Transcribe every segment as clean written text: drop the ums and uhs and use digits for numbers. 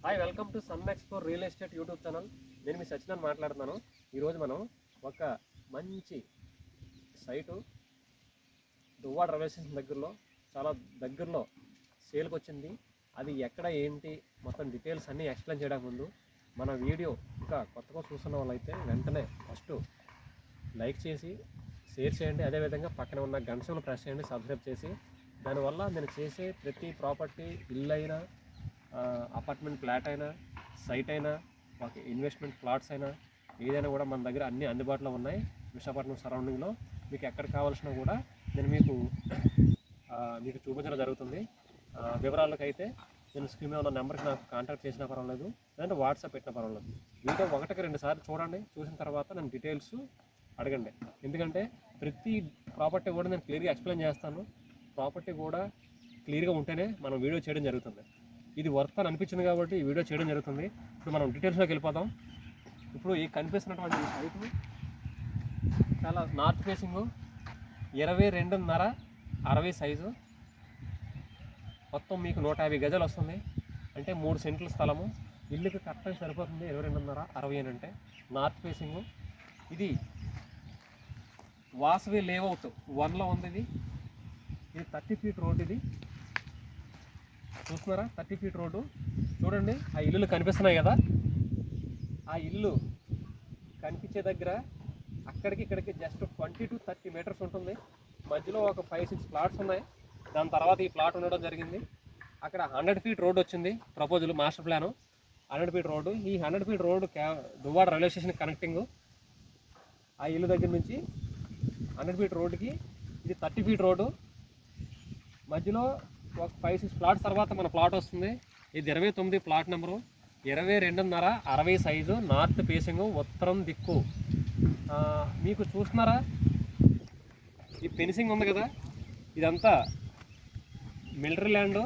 Hi, welcome to some explore real estate YouTube channel. నేను మీ సచిన్ మాట్లాడుతున్నాను. ఈరోజు మనం ఒక మంచి సైటు దువ్వాడ రైల్వే స్టేషన్ దగ్గరలో, చాలా దగ్గరలో సేల్కి వచ్చింది. అది ఎక్కడ ఏంటి మొత్తం డీటెయిల్స్ అన్నీ ఎక్స్ప్లెయిన్ చేయడానికి ముందు మన వీడియో ఇంకా కొత్తగా చూస్తున్న వాళ్ళైతే వెంటనే ఫస్ట్ లైక్ చేసి షేర్ చేయండి. అదేవిధంగా పక్కన ఉన్న గంట సింబల్ ప్రెస్ చేయండి, సబ్స్క్రైబ్ చేసి. దానివల్ల నేను చేసే ప్రతి ప్రాపర్టీ, ఇల్లు అయినా, అపార్ట్మెంట్ ఫ్లాట్ అయినా, సైట్ అయినా, ఒక ఇన్వెస్ట్మెంట్ ప్లాట్స్ అయినా, ఏదైనా కూడా మన దగ్గర అన్నీ అందుబాటులో ఉన్నాయి. విశాఖపట్నం సరౌండింగ్లో మీకు ఎక్కడ కావాల్సినా కూడా నేను మీకు చూపించడం జరుగుతుంది. వివరాలకైతే నేను స్క్రీన్ మీద ఉన్న నెంబర్కి నాకు కాంటాక్ట్ చేసినా పర్వాలేదు, లేదంటే వాట్సాప్ పెట్టినా పర్వాలేదు. వీడియో 1-2 సార్లు చూడండి. చూసిన తర్వాత నేను డీటెయిల్స్ అడగండి. ఎందుకంటే ప్రతి ప్రాపర్టీ కూడా నేను క్లియర్గా ఎక్స్ప్లెయిన్ చేస్తాను. ప్రాపర్టీ కూడా క్లియర్గా ఉంటేనే మనం వీడియో చేయడం జరుగుతుంది. ఇది వర్త్ అని అనిపించింది కాబట్టి ఈ వీడియో చేయడం జరుగుతుంది. ఇప్పుడు మనం డీటెయిల్స్లోకి వెళ్ళిపోదాం. ఇప్పుడు ఈ కనిపిస్తున్నటువంటి ఈ సైటు చాలా నార్త్ ఫేసింగు, 22.5 60 సైజు, మొత్తం మీకు 150 గజాలు వస్తుంది. అంటే 3 సెంట్ల స్థలము. ఇల్లుకి కరెక్ట్గా సరిపోతుంది. 22.5 60 అంటే నార్త్ ఫేసింగు. ఇది వాసవి లేఅవుట్ 1లో ఉంది. ఇది 30 ఫీట్ రోడ్. ఇది చూస్తున్నారా, 30 ఫీట్ రోడ్డు. చూడండి, ఆ ఇల్లులు కనిపిస్తున్నాయి కదా, ఆ ఇల్లు కనిపించే దగ్గర అక్కడికి ఇక్కడికి జస్ట్ 20 to 30 మీటర్స్ ఉంటుంది. మధ్యలో ఒక 5-6 ప్లాట్స్ ఉన్నాయి. దాని తర్వాత ఈ ప్లాట్ ఉండడం జరిగింది. అక్కడ 100 ఫీట్ రోడ్ వచ్చింది. Proposal master plan 100 feet road. ఈ 100 feet road Duvvada railway station connecting. ఆ ఇల్లు దగ్గర నుంచి 100 ఫీట్ రోడ్డుకి ఇది 30 ఫీట్ రోడ్డు. మధ్యలో ఒక 5-6 ప్లాట్స్ తర్వాత మన ప్లాట్ వస్తుంది. ఇది 29 plot number, 22.5 60 size, north facing, ఉత్తరం దిక్కు. మీకు చూస్తున్నారా, ఈ ఫెన్సింగ్ ఉంది కదా, ఇదంతా మిలిటరీ ల్యాండ్.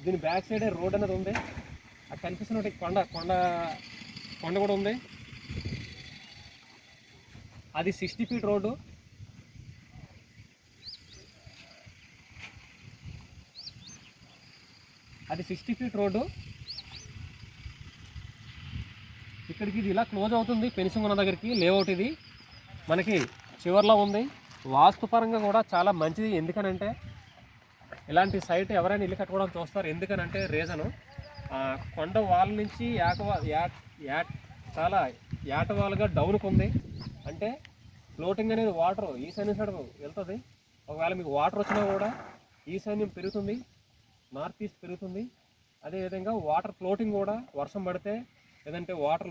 దీని బ్యాక్ సైడే రోడ్ అనేది ఉంది. ఆ కనిపిస్తున్నట్టు కొండ కూడా ఉంది. అది 60 ఫీట్ రోడ్డు. అది 60 ఫీట్ రోడ్డు. ఇక్కడికి ఇది ఇలా క్లోజ్ అవుతుంది. ఫెన్సింగ్ ఉన్న దగ్గరికి లేఅవుట్ ఇది మనకి చివర్లో ఉంది. వాస్తుపరంగా కూడా చాలా మంచిది. ఎందుకనంటే ఇలాంటి సైట్ ఎవరైనా ఇల్లు కట్టుకోవడం చూస్తారు. ఎందుకనంటే రీజను, కొండ వాల్ నుంచి చాలా ఏటవాలుగా డౌన్కి ఉంది. అంటే ఫ్లోటింగ్ అనేది వాటర్ ఈశాన్య సైడ్ వెళ్తుంది. ఒకవేళ మీకు వాటర్ వచ్చినా కూడా ఈశాన్యం పెరుగుతుంది, నార్త్ ఈస్ట్ పెరుగుతుంది. అదేవిధంగా వాటర్ ఫ్లోటింగ్ కూడా వర్షం పడితే, లేదంటే వాటర్